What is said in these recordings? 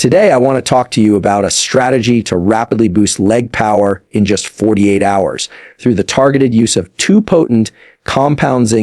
Today, I want to talk to you about a strategy to rapidly boost leg power in just 48 hours through the targeted use of two potent compounds,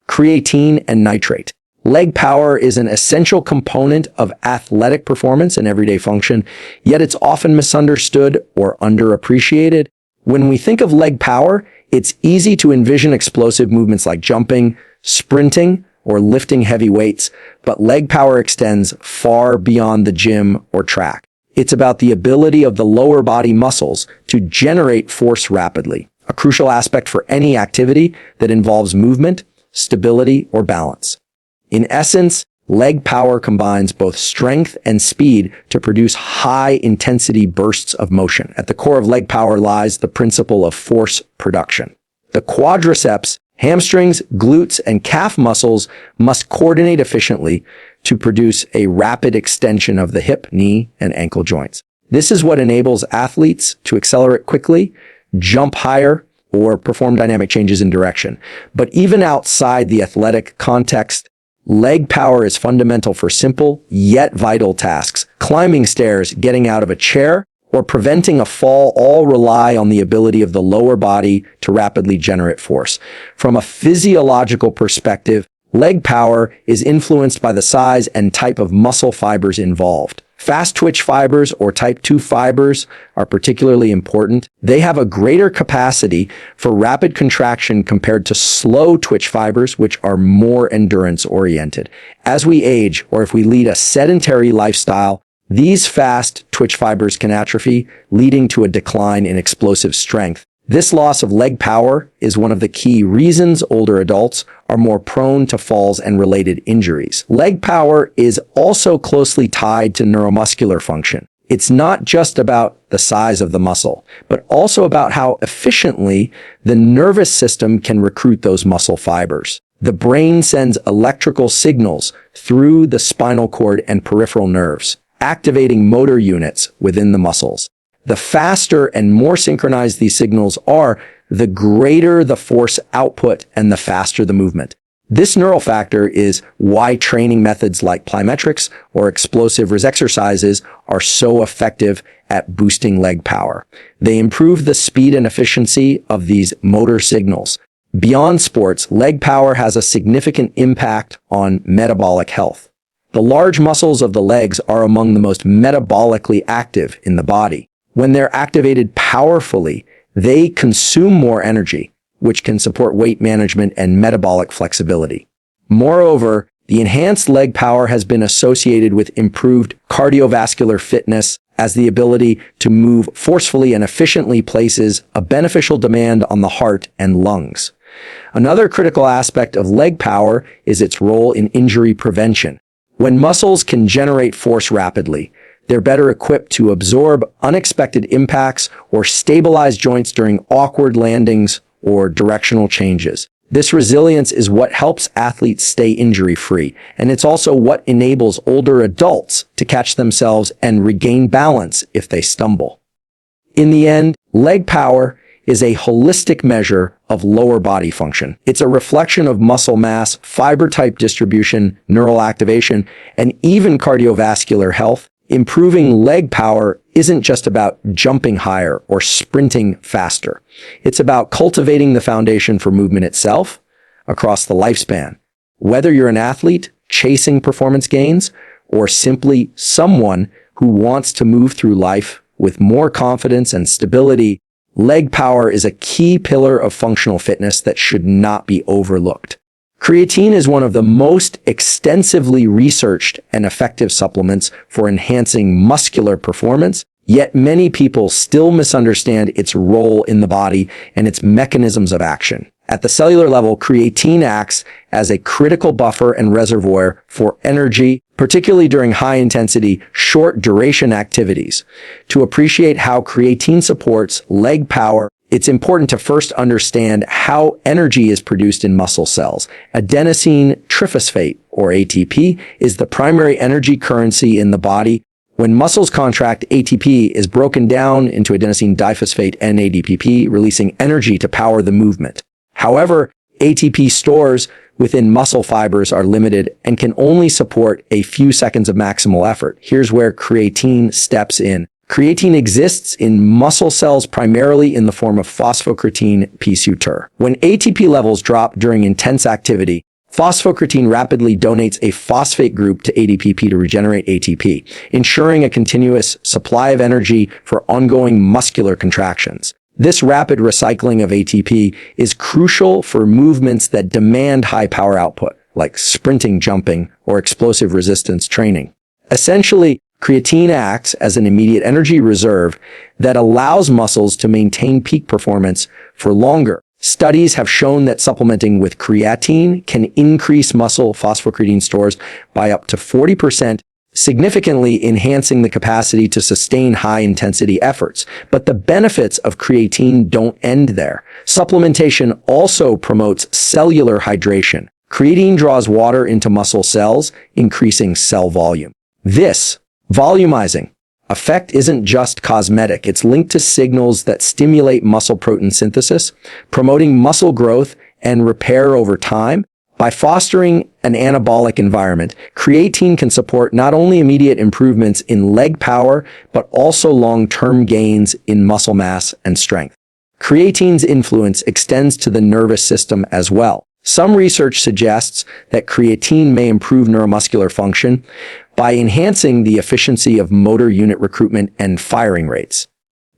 creatine and nitrate. Leg power is an essential component of athletic performance and everyday function, yet it's often misunderstood or underappreciated. When we think of leg power, it's easy to envision explosive movements like jumping, sprinting, or lifting heavy weights, but leg power extends far beyond the gym or track. It's about the ability of the lower body muscles to generate force rapidly, a crucial aspect for any activity that involves movement, stability, or balance. In essence, leg power combines both strength and speed to produce high-intensity bursts of motion. At the core of leg power lies the principle of force production. The quadriceps, hamstrings, glutes, and calf muscles must coordinate efficiently to produce a rapid extension of the hip, knee, and ankle joints. This is what enables athletes to accelerate quickly, jump higher, or perform dynamic changes in direction. But even outside the athletic context, leg power is fundamental for simple yet vital tasks. Climbing stairs, getting out of a chair, or preventing a fall all rely on the ability of the lower body to rapidly generate force. From a physiological perspective, leg power is influenced by the size and type of muscle fibers involved. Fast twitch fibers or type 2 fibers are particularly important. They have a greater capacity for rapid contraction compared to slow twitch fibers, which are more endurance-oriented. As we age, or if we lead a sedentary lifestyle, these fast twitch fibers can atrophy, leading to a decline in explosive strength. This loss of leg power is one of the key reasons older adults are more prone to falls and related injuries. Leg power is also closely tied to neuromuscular function. It's not just about the size of the muscle, but also about how efficiently the nervous system can recruit those muscle fibers. The brain sends electrical signals through the spinal cord and peripheral nerves, activating motor units within the muscles. The faster and more synchronized these signals are, the greater the force output and the faster the movement. This neural factor is why training methods like plyometrics or explosive exercises are so effective at boosting leg power. They improve the speed and efficiency of these motor signals. Beyond sports, leg power has a significant impact on metabolic health. The large muscles of the legs are among the most metabolically active in the body. When they're activated powerfully, they consume more energy, which can support weight management and metabolic flexibility. Moreover, the enhanced leg power has been associated with improved cardiovascular fitness, as the ability to move forcefully and efficiently places a beneficial demand on the heart and lungs. Another critical aspect of leg power is its role in injury prevention. When muscles can generate force rapidly, they're better equipped to absorb unexpected impacts or stabilize joints during awkward landings or directional changes. This resilience is what helps athletes stay injury-free, and it's also what enables older adults to catch themselves and regain balance if they stumble. In the end, leg power is a holistic measure of lower body function. It's a reflection of muscle mass, fiber type distribution, neural activation, and even cardiovascular health. Improving leg power isn't just about jumping higher or sprinting faster. It's about cultivating the foundation for movement itself across the lifespan. Whether you're an athlete chasing performance gains or simply someone who wants to move through life with more confidence and stability, leg power is a key pillar of functional fitness that should not be overlooked. Creatine is one of the most extensively researched and effective supplements for enhancing muscular performance, yet many people still misunderstand its role in the body and its mechanisms of action. At the cellular level, creatine acts as a critical buffer and reservoir for energy, particularly during high-intensity, short-duration activities. To appreciate how creatine supports leg power, it's important to first understand how energy is produced in muscle cells. Adenosine triphosphate, or ATP, is the primary energy currency in the body. When muscles contract, ATP is broken down into adenosine diphosphate, NADPP, releasing energy to power the movement. However, ATP stores within muscle fibers are limited and can only support a few seconds of maximal effort. Here's where creatine steps in. Creatine exists in muscle cells primarily in the form of phosphocreatine p-suture. When ATP levels drop during intense activity, phosphocreatine rapidly donates a phosphate group to ADPP to regenerate ATP, ensuring a continuous supply of energy for ongoing muscular contractions. This rapid recycling of ATP is crucial for movements that demand high power output, like sprinting, jumping, or explosive resistance training. Essentially, creatine acts as an immediate energy reserve that allows muscles to maintain peak performance for longer. Studies have shown that supplementing with creatine can increase muscle phosphocreatine stores by up to 40%, significantly enhancing the capacity to sustain high-intensity efforts. But the benefits of creatine don't end there. Supplementation also promotes cellular hydration. Creatine draws water into muscle cells, increasing cell volume. This volumizing effect isn't just cosmetic. It's linked to signals that stimulate muscle protein synthesis, promoting muscle growth and repair over time. By fostering an anabolic environment, creatine can support not only immediate improvements in leg power, but also long-term gains in muscle mass and strength. Creatine's influence extends to the nervous system as well. Some research suggests that creatine may improve neuromuscular function by enhancing the efficiency of motor unit recruitment and firing rates.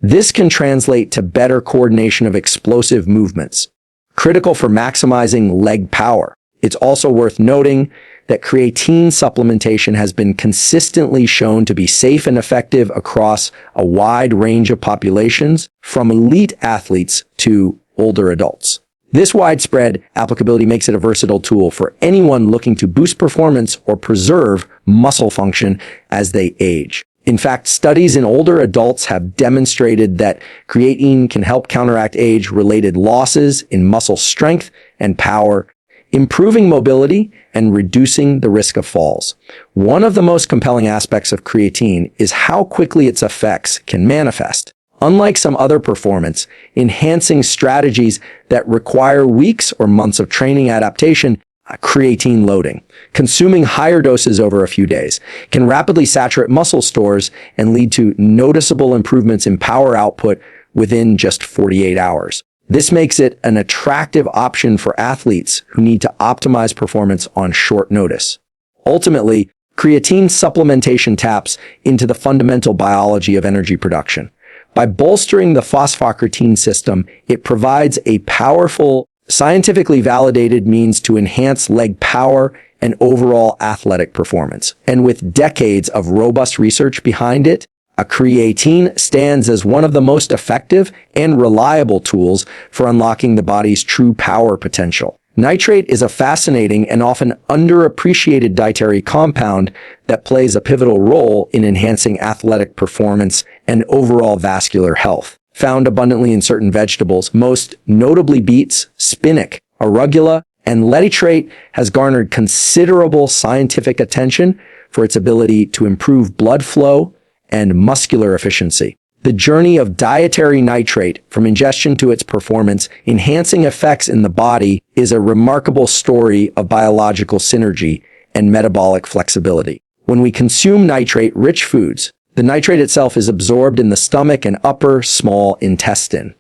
This can translate to better coordination of explosive movements, critical for maximizing leg power. It's also worth noting that creatine supplementation has been consistently shown to be safe and effective across a wide range of populations, from elite athletes to older adults. This widespread applicability makes it a versatile tool for anyone looking to boost performance or preserve muscle function as they age. In fact, studies in older adults have demonstrated that creatine can help counteract age-related losses in muscle strength and power, improving mobility and reducing the risk of falls. One of the most compelling aspects of creatine is how quickly its effects can manifest. Unlike some other performance-enhancing strategies that require weeks or months of training adaptation, creatine loading, consuming higher doses over a few days, can rapidly saturate muscle stores and lead to noticeable improvements in power output within just 48 hours. This makes it an attractive option for athletes who need to optimize performance on short notice. Ultimately, creatine supplementation taps into the fundamental biology of energy production. By bolstering the phosphocreatine system, it provides a powerful, scientifically validated means to enhance leg power and overall athletic performance. And with decades of robust research behind it, creatine stands as one of the most effective and reliable tools for unlocking the body's true power potential. Nitrate is a fascinating and often underappreciated dietary compound that plays a pivotal role in enhancing athletic performance and overall vascular health. Found abundantly in certain vegetables, most notably beets, spinach, arugula, and letitrate, has garnered considerable scientific attention for its ability to improve blood flow and muscular efficiency. The journey of dietary nitrate, from ingestion to its performance-enhancing effects in the body, is a remarkable story of biological synergy and metabolic flexibility. When we consume nitrate-rich foods, the nitrate itself is absorbed in the stomach and upper small intestine.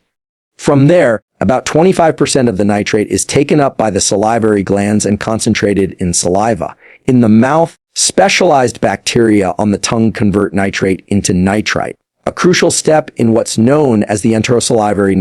From there, about 25% of the nitrate is taken up by the salivary glands and concentrated in saliva. In the mouth, specialized bacteria on the tongue convert nitrate into nitrite, a crucial step in what's known as the enterosalivary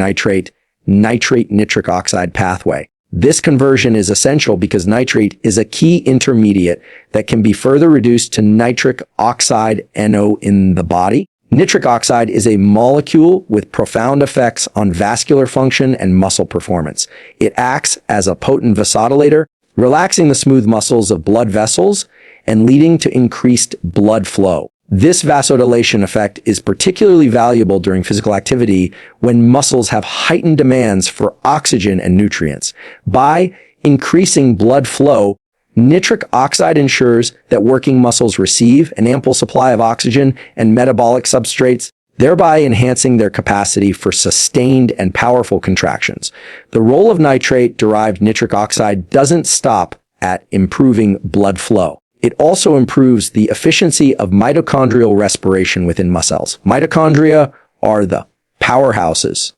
nitrate-nitric oxide pathway. This conversion is essential because nitrate is a key intermediate that can be further reduced to nitric oxide NO in the body. Nitric oxide is a molecule with profound effects on vascular function and muscle performance. It acts as a potent vasodilator, relaxing the smooth muscles of blood vessels and leading to increased blood flow. This vasodilation effect is particularly valuable during physical activity when muscles have heightened demands for oxygen and nutrients. By increasing blood flow, nitric oxide ensures that working muscles receive an ample supply of oxygen and metabolic substrates thereby enhancing their capacity for sustained and powerful contractions. The role of nitrate-derived nitric oxide doesn't stop at improving blood flow. It also improves the efficiency of mitochondrial respiration within muscles. Mitochondria are the powerhouses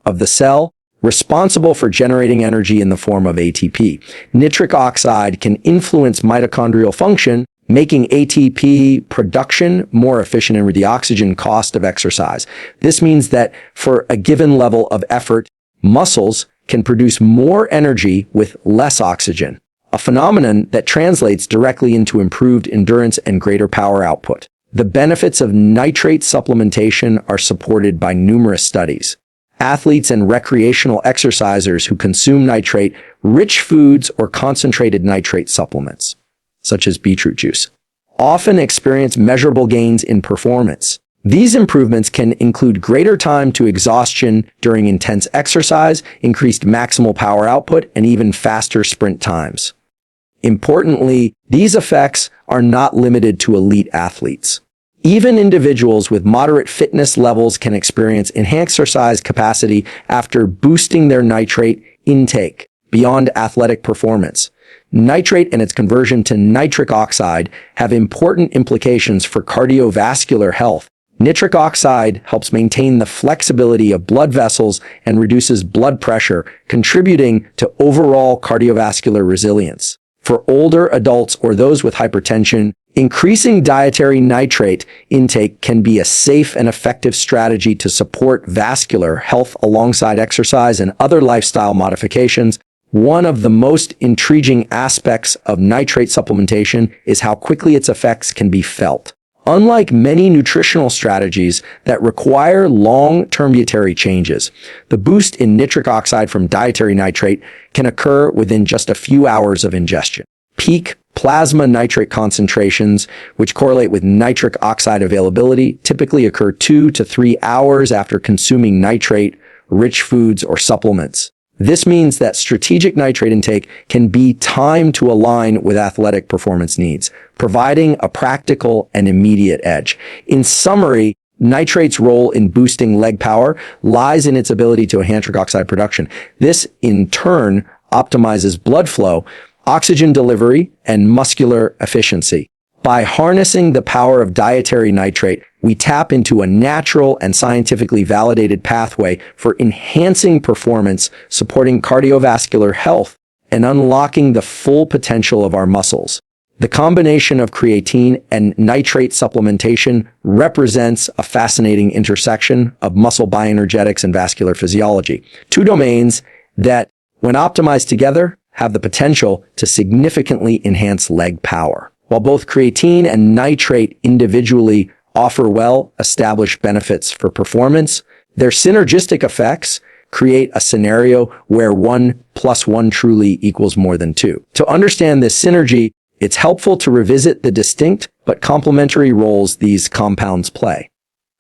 of the cell, responsible for generating energy in the form of ATP. Nitric oxide can influence mitochondrial function, making ATP production more efficient and reduce the oxygen cost of exercise. This means that for a given level of effort, muscles can produce more energy with less oxygen, a phenomenon that translates directly into improved endurance and greater power output. The benefits of nitrate supplementation are supported by numerous studies. Athletes and recreational exercisers who consume nitrate-rich foods or concentrated nitrate supplements, such as beetroot juice, often experience measurable gains in performance. These improvements can include greater time to exhaustion during intense exercise, increased maximal power output, and even faster sprint times. Importantly, these effects are not limited to elite athletes. Even individuals with moderate fitness levels can experience enhanced exercise capacity after boosting their nitrate intake beyond athletic performance. Nitrate and its conversion to nitric oxide have important implications for cardiovascular health. Nitric oxide helps maintain the flexibility of blood vessels and reduces blood pressure, contributing to overall cardiovascular resilience. For older adults or those with hypertension, increasing dietary nitrate intake can be a safe and effective strategy to support vascular health alongside exercise and other lifestyle modifications. One of the most intriguing aspects of nitrate supplementation is how quickly its effects can be felt. Unlike many nutritional strategies that require long-term dietary changes, the boost in nitric oxide from dietary nitrate can occur within just a few hours of ingestion. Peak plasma nitrate concentrations, which correlate with nitric oxide availability, typically occur 2 to 3 hours after consuming nitrate-rich foods or supplements. This means that strategic nitrate intake can be timed to align with athletic performance needs, providing a practical and immediate edge. In summary, nitrate's role in boosting leg power lies in its ability to enhance nitric oxide production. This, in turn, optimizes blood flow, oxygen delivery, and muscular efficiency. By harnessing the power of dietary nitrate, we tap into a natural and scientifically validated pathway for enhancing performance, supporting cardiovascular health, and unlocking the full potential of our muscles. The combination of creatine and nitrate supplementation represents a fascinating intersection of muscle bioenergetics and vascular physiology, two domains that, when optimized together, have the potential to significantly enhance leg power. While both creatine and nitrate individually offer well-established benefits for performance, their synergistic effects create a scenario where 1 + 1 truly equals more than 2. To understand this synergy, it's helpful to revisit the distinct but complementary roles these compounds play.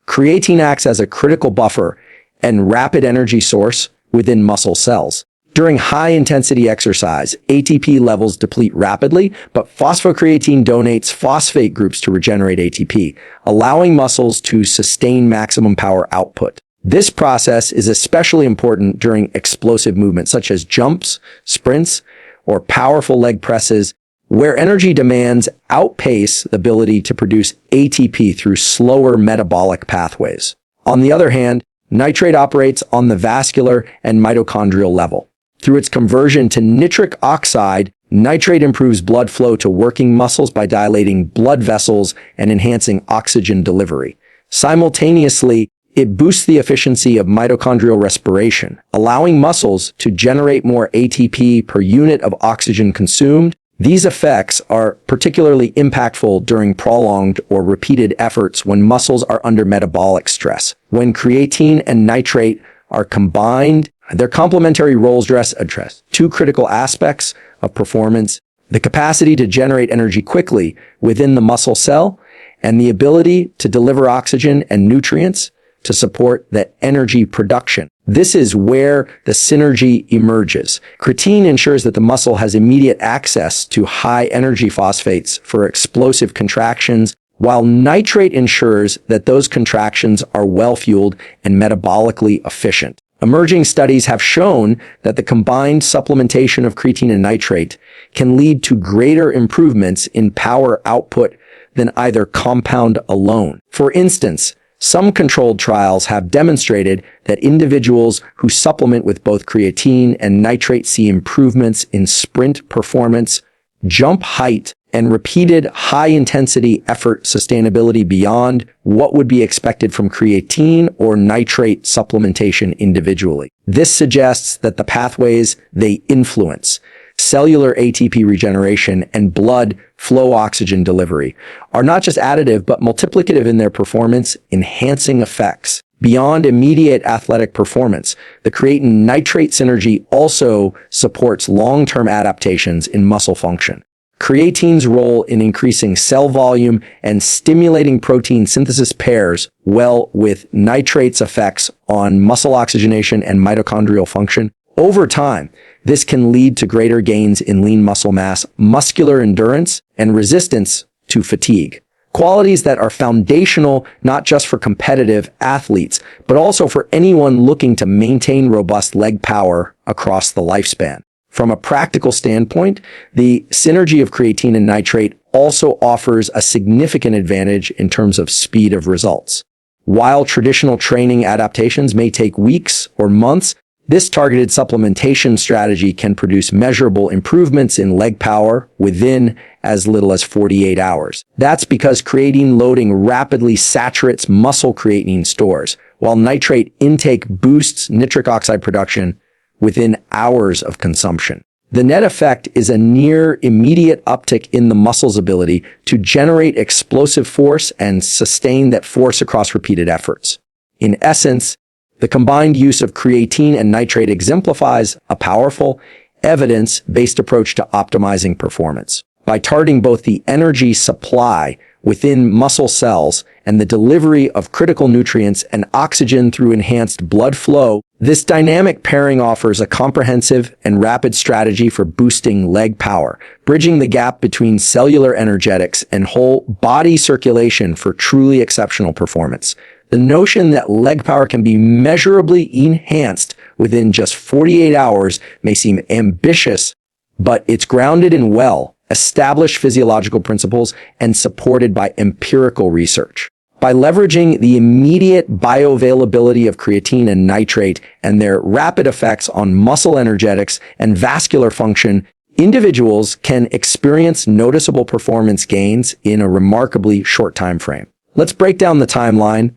Creatine acts as a critical buffer and rapid energy source within muscle cells. During high-intensity exercise, ATP levels deplete rapidly, but phosphocreatine donates phosphate groups to regenerate ATP, allowing muscles to sustain maximum power output. This process is especially important during explosive movements such as jumps, sprints, or powerful leg presses, where energy demands outpace the ability to produce ATP through slower metabolic pathways. On the other hand, nitrate operates on the vascular and mitochondrial level. Through its conversion to nitric oxide, nitrate improves blood flow to working muscles by dilating blood vessels and enhancing oxygen delivery. Simultaneously, it boosts the efficiency of mitochondrial respiration, allowing muscles to generate more ATP per unit of oxygen consumed. These effects are particularly impactful during prolonged or repeated efforts when muscles are under metabolic stress. When creatine and nitrate are combined, their complementary roles address two critical aspects of performance: the capacity to generate energy quickly within the muscle cell and the ability to deliver oxygen and nutrients to support that energy production. This is where the synergy emerges. Creatine ensures that the muscle has immediate access to high-energy phosphates for explosive contractions, while nitrate ensures that those contractions are well-fueled and metabolically efficient. Emerging studies have shown that the combined supplementation of creatine and nitrate can lead to greater improvements in power output than either compound alone. For instance, some controlled trials have demonstrated that individuals who supplement with both creatine and nitrate see improvements in sprint performance, jump height, and repeated high-intensity effort sustainability beyond what would be expected from creatine or nitrate supplementation individually. This suggests that the pathways they influence, cellular ATP regeneration and blood flow oxygen delivery, are not just additive but multiplicative in their performance-enhancing effects. Beyond immediate athletic performance, the creatine nitrate synergy also supports long-term adaptations in muscle function. Creatine's role in increasing cell volume and stimulating protein synthesis pairs well with nitrate's effects on muscle oxygenation and mitochondrial function. Over time, this can lead to greater gains in lean muscle mass, muscular endurance, and resistance to fatigue. Qualities that are foundational not just for competitive athletes, but also for anyone looking to maintain robust leg power across the lifespan. From a practical standpoint, the synergy of creatine and nitrate also offers a significant advantage in terms of speed of results. While traditional training adaptations may take weeks or months, this targeted supplementation strategy can produce measurable improvements in leg power within as little as 48 hours. That's because creatine loading rapidly saturates muscle creatine stores, while nitrate intake boosts nitric oxide production within hours of consumption. The net effect is a near immediate uptick in the muscle's ability to generate explosive force and sustain that force across repeated efforts. In essence, the combined use of creatine and nitrate exemplifies a powerful, evidence-based approach to optimizing performance. By targeting both the energy supply within muscle cells and the delivery of critical nutrients and oxygen through enhanced blood flow, this dynamic pairing offers a comprehensive and rapid strategy for boosting leg power, bridging the gap between cellular energetics and whole body circulation for truly exceptional performance. The notion that leg power can be measurably enhanced within just 48 hours may seem ambitious, but it's grounded in well-established physiological principles and supported by empirical research. By leveraging the immediate bioavailability of creatine and nitrate and their rapid effects on muscle energetics and vascular function, individuals can experience noticeable performance gains in a remarkably short time frame. Let's break down the timeline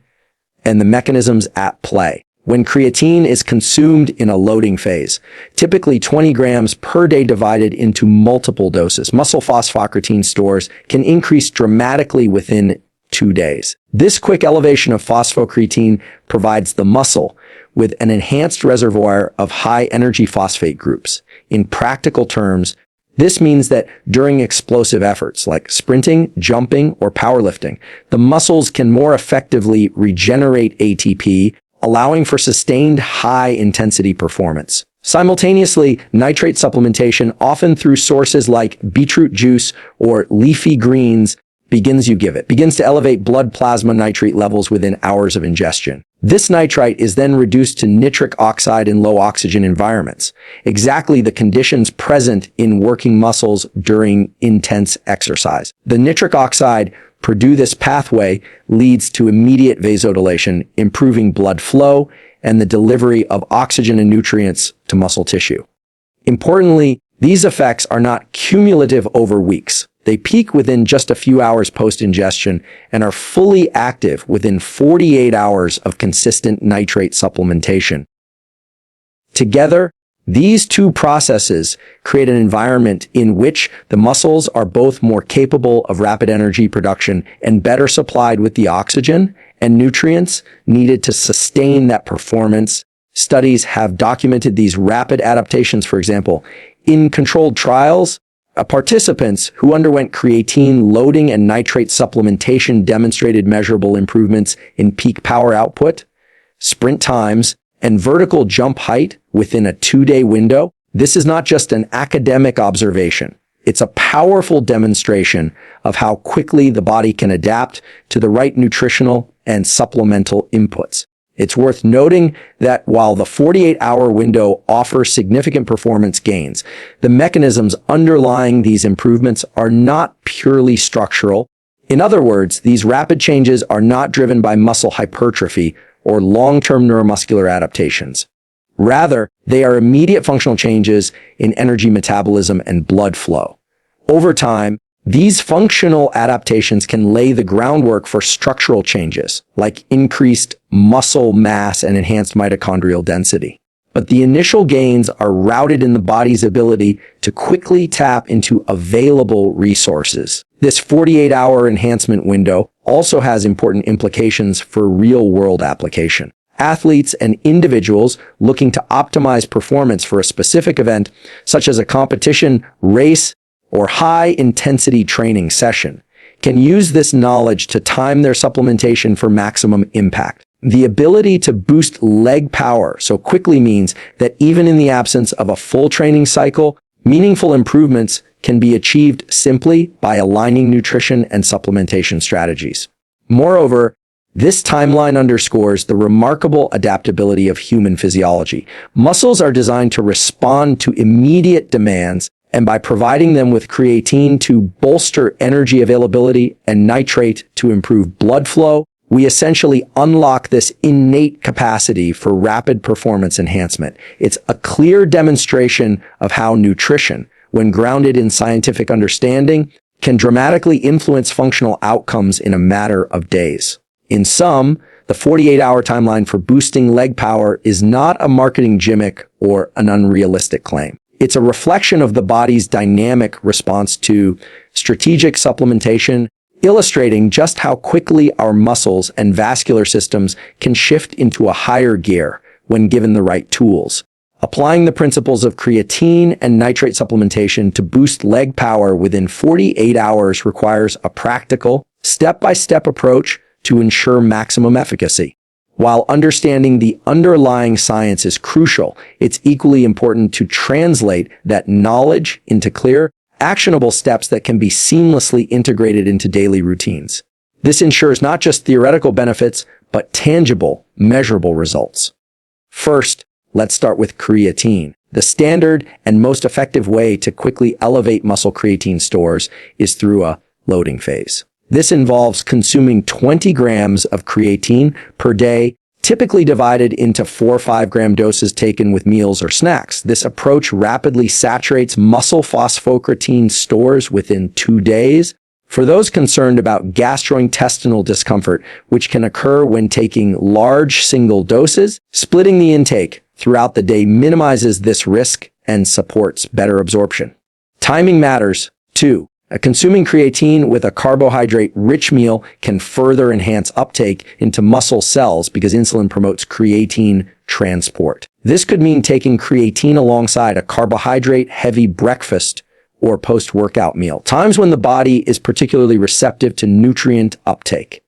and the mechanisms at play. When creatine is consumed in a loading phase, typically 20 grams per day divided into multiple doses, muscle phosphocreatine stores can increase dramatically within 2 days. This quick elevation of phosphocreatine provides the muscle with an enhanced reservoir of high-energy phosphate groups. In practical terms, this means that during explosive efforts like sprinting, jumping, or powerlifting, the muscles can more effectively regenerate ATP, allowing for sustained high-intensity performance. Simultaneously, nitrate supplementation, often through sources like beetroot juice or leafy greens, begins to elevate blood plasma nitrate levels within hours of ingestion. This nitrite is then reduced to nitric oxide in low oxygen environments, exactly the conditions present in working muscles during intense exercise. The nitric oxide through this pathway leads to immediate vasodilation, improving blood flow and the delivery of oxygen and nutrients to muscle tissue. Importantly, these effects are not cumulative over weeks. They peak within just a few hours post-ingestion and are fully active within 48 hours of consistent nitrate supplementation. Together, these two processes create an environment in which the muscles are both more capable of rapid energy production and better supplied with the oxygen and nutrients needed to sustain that performance. Studies have documented these rapid adaptations, for example, in controlled trials. Participants who underwent creatine loading and nitrate supplementation demonstrated measurable improvements in peak power output, sprint times, and vertical jump height within a 2-day window. This is not just an academic observation. It's a powerful demonstration of how quickly the body can adapt to the right nutritional and supplemental inputs. It's worth noting that while the 48-hour window offers significant performance gains, the mechanisms underlying these improvements are not purely structural. In other words, these rapid changes are not driven by muscle hypertrophy or long-term neuromuscular adaptations. Rather, they are immediate functional changes in energy metabolism and blood flow. Over time, these functional adaptations can lay the groundwork for structural changes, like increased muscle mass and enhanced mitochondrial density. But the initial gains are rooted in the body's ability to quickly tap into available resources. This 48-hour enhancement window also has important implications for real-world application. Athletes and individuals looking to optimize performance for a specific event, such as a competition, race, or high-intensity training session, can use this knowledge to time their supplementation for maximum impact. The ability to boost leg power so quickly means that even in the absence of a full training cycle, meaningful improvements can be achieved simply by aligning nutrition and supplementation strategies. Moreover, this timeline underscores the remarkable adaptability of human physiology. Muscles are designed to respond to immediate demands, and by providing them with creatine to bolster energy availability and nitrate to improve blood flow, we essentially unlock this innate capacity for rapid performance enhancement. It's a clear demonstration of how nutrition, when grounded in scientific understanding, can dramatically influence functional outcomes in a matter of days. In sum, the 48-hour timeline for boosting leg power is not a marketing gimmick or an unrealistic claim. It's a reflection of the body's dynamic response to strategic supplementation, illustrating just how quickly our muscles and vascular systems can shift into a higher gear when given the right tools. Applying the principles of creatine and nitrate supplementation to boost leg power within 48 hours requires a practical, step-by-step approach to ensure maximum efficacy. While understanding the underlying science is crucial, it's equally important to translate that knowledge into clear, actionable steps that can be seamlessly integrated into daily routines. This ensures not just theoretical benefits, but tangible, measurable results. First, let's start with creatine. The standard and most effective way to quickly elevate muscle creatine stores is through a loading phase. This involves consuming 20 grams of creatine per day, typically divided into 4 5-gram doses taken with meals or snacks. This approach rapidly saturates muscle phosphocreatine stores within 2 days. For those concerned about gastrointestinal discomfort, which can occur when taking large single doses, splitting the intake throughout the day minimizes this risk and supports better absorption. Timing matters, too. Consuming creatine with a carbohydrate-rich meal can further enhance uptake into muscle cells because insulin promotes creatine transport. This could mean taking creatine alongside a carbohydrate-heavy breakfast or post-workout meal, times when the body is particularly receptive to nutrient uptake.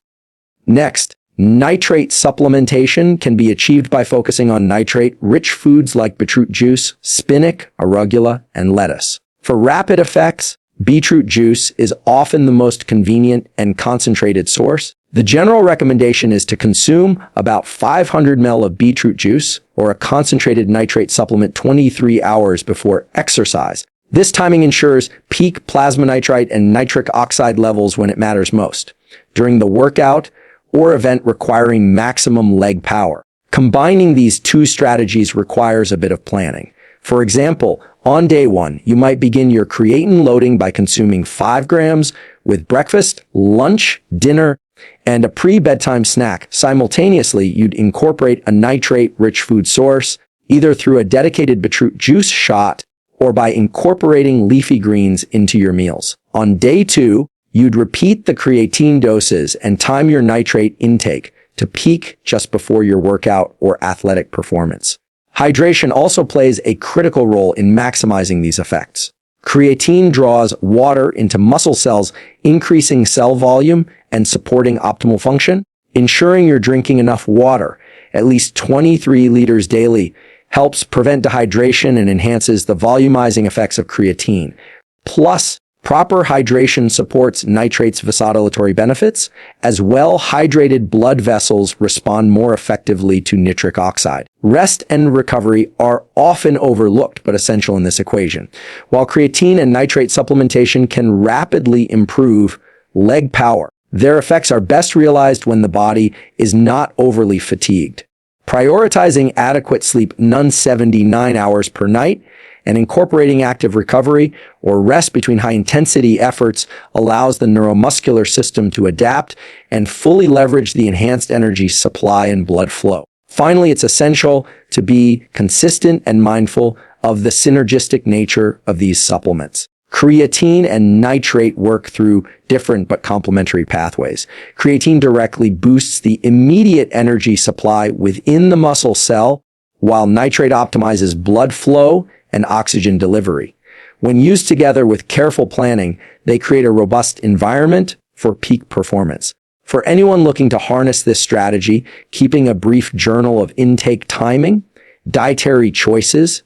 Next, nitrate supplementation can be achieved by focusing on nitrate-rich foods like beetroot juice, spinach, arugula, and lettuce. For rapid effects, beetroot juice is often the most convenient and concentrated source. The general recommendation is to consume about 500 ml of beetroot juice or a concentrated nitrate supplement 23 hours before exercise. This timing ensures peak plasma nitrite and nitric oxide levels when it matters most, during the workout or event requiring maximum leg power. Combining these two strategies requires a bit of planning. For example, on day 1, you might begin your creatine loading by consuming 5 grams with breakfast, lunch, dinner, and a pre-bedtime snack. Simultaneously, you'd incorporate a nitrate-rich food source, either through a dedicated beetroot juice shot or by incorporating leafy greens into your meals. On day 2, you'd repeat the creatine doses and time your nitrate intake to peak just before your workout or athletic performance. Hydration also plays a critical role in maximizing these effects. Creatine draws water into muscle cells, increasing cell volume and supporting optimal function. Ensuring you're drinking enough water, at least 23 liters daily, helps prevent dehydration and enhances the volumizing effects of creatine. Plus, proper hydration supports nitrate's vasodilatory benefits, as well hydrated blood vessels respond more effectively to nitric oxide. Rest and recovery are often overlooked but essential in this equation. While creatine and nitrate supplementation can rapidly improve leg power, their effects are best realized when the body is not overly fatigued. Prioritizing adequate sleep, none 79 hours per night, and incorporating active recovery or rest between high-intensity efforts allows the neuromuscular system to adapt and fully leverage the enhanced energy supply and blood flow. Finally, it's essential to be consistent and mindful of the synergistic nature of these supplements. Creatine and nitrate work through different but complementary pathways. Creatine directly boosts the immediate energy supply within the muscle cell, while nitrate optimizes blood flow and oxygen delivery. When used together with careful planning, they create a robust environment for peak performance. For anyone looking to harness this strategy, keeping a brief journal of intake timing, dietary choices,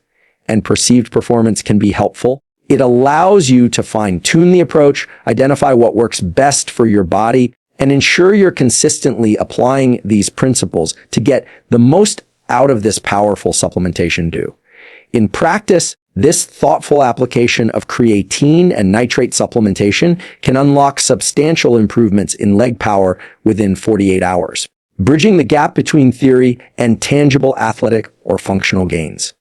and perceived performance can be helpful. It allows you to fine-tune the approach, identify what works best for your body, and ensure you're consistently applying these principles to get the most out of this powerful supplementation due. In practice, this thoughtful application of creatine and nitrate supplementation can unlock substantial improvements in leg power within 48 hours, bridging the gap between theory and tangible athletic or functional gains.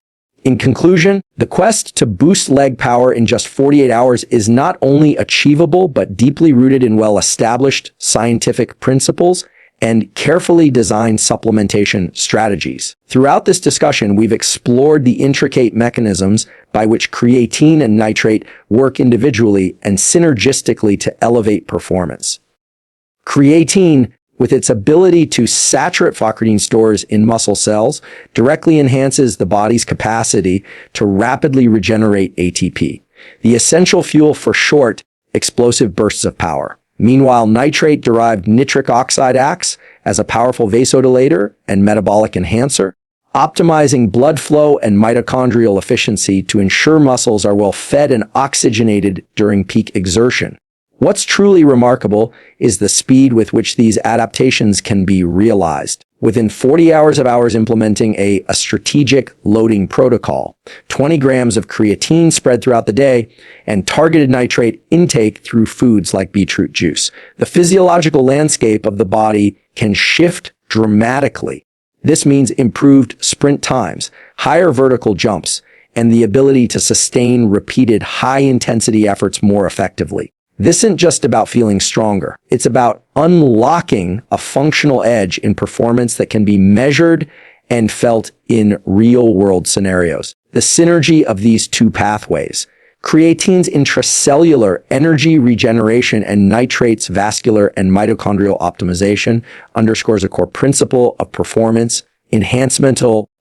In conclusion, the quest to boost leg power in just 48 hours is not only achievable, but deeply rooted in well-established scientific principles and carefully designed supplementation strategies. Throughout this discussion, we've explored the intricate mechanisms by which creatine and nitrate work individually and synergistically to elevate performance. Creatine, with its ability to saturate phosphocreatine stores in muscle cells, directly enhances the body's capacity to rapidly regenerate ATP, the essential fuel for short, explosive bursts of power. Meanwhile, nitrate-derived nitric oxide acts as a powerful vasodilator and metabolic enhancer, optimizing blood flow and mitochondrial efficiency to ensure muscles are well fed and oxygenated during peak exertion. What's truly remarkable is the speed with which these adaptations can be realized. Within 40 hours of implementing a strategic loading protocol, 20 grams of creatine spread throughout the day, and targeted nitrate intake through foods like beetroot juice, the physiological landscape of the body can shift dramatically. This means improved sprint times, higher vertical jumps, and the ability to sustain repeated high-intensity efforts more effectively. This isn't just about feeling stronger. It's about unlocking a functional edge in performance that can be measured and felt in real-world scenarios. The synergy of these two pathways, creatine's intracellular energy regeneration and nitrate's vascular and mitochondrial optimization, underscores a core principle of performance enhancement.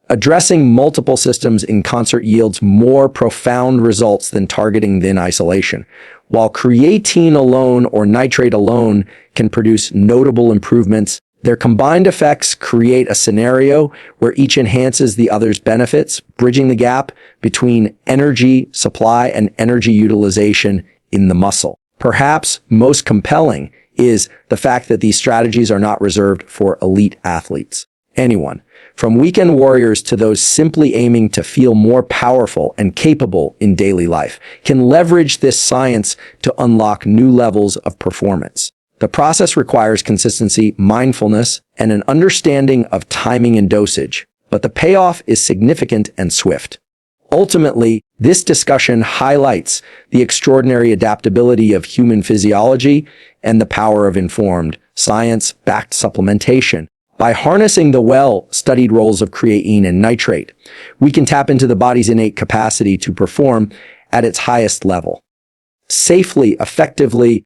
Addressing multiple systems in concert yields more profound results than targeting in isolation. While creatine alone or nitrate alone can produce notable improvements, their combined effects create a scenario where each enhances the other's benefits, bridging the gap between energy supply and energy utilization in the muscle. Perhaps most compelling is the fact that these strategies are not reserved for elite athletes. Anyone, from weekend warriors to those simply aiming to feel more powerful and capable in daily life, can leverage this science to unlock new levels of performance. The process requires consistency, mindfulness, and an understanding of timing and dosage, but the payoff is significant and swift. Ultimately, this discussion highlights the extraordinary adaptability of human physiology and the power of informed, science-backed supplementation. By harnessing the well-studied roles of creatine and nitrate, we can tap into the body's innate capacity to perform at its highest level, safely, effectively,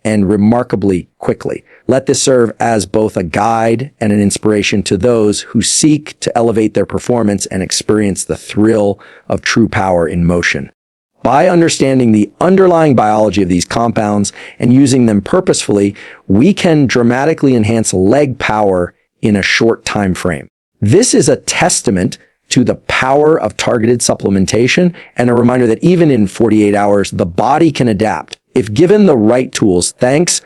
and remarkably quickly. Let this serve as both a guide and an inspiration to those who seek to elevate their performance and experience the thrill of true power in motion. By understanding the underlying biology of these compounds and using them purposefully, we can dramatically enhance leg power in a short time frame. This is a testament to the power of targeted supplementation and a reminder that even in 48 hours, the body can adapt if given the right tools. Thanks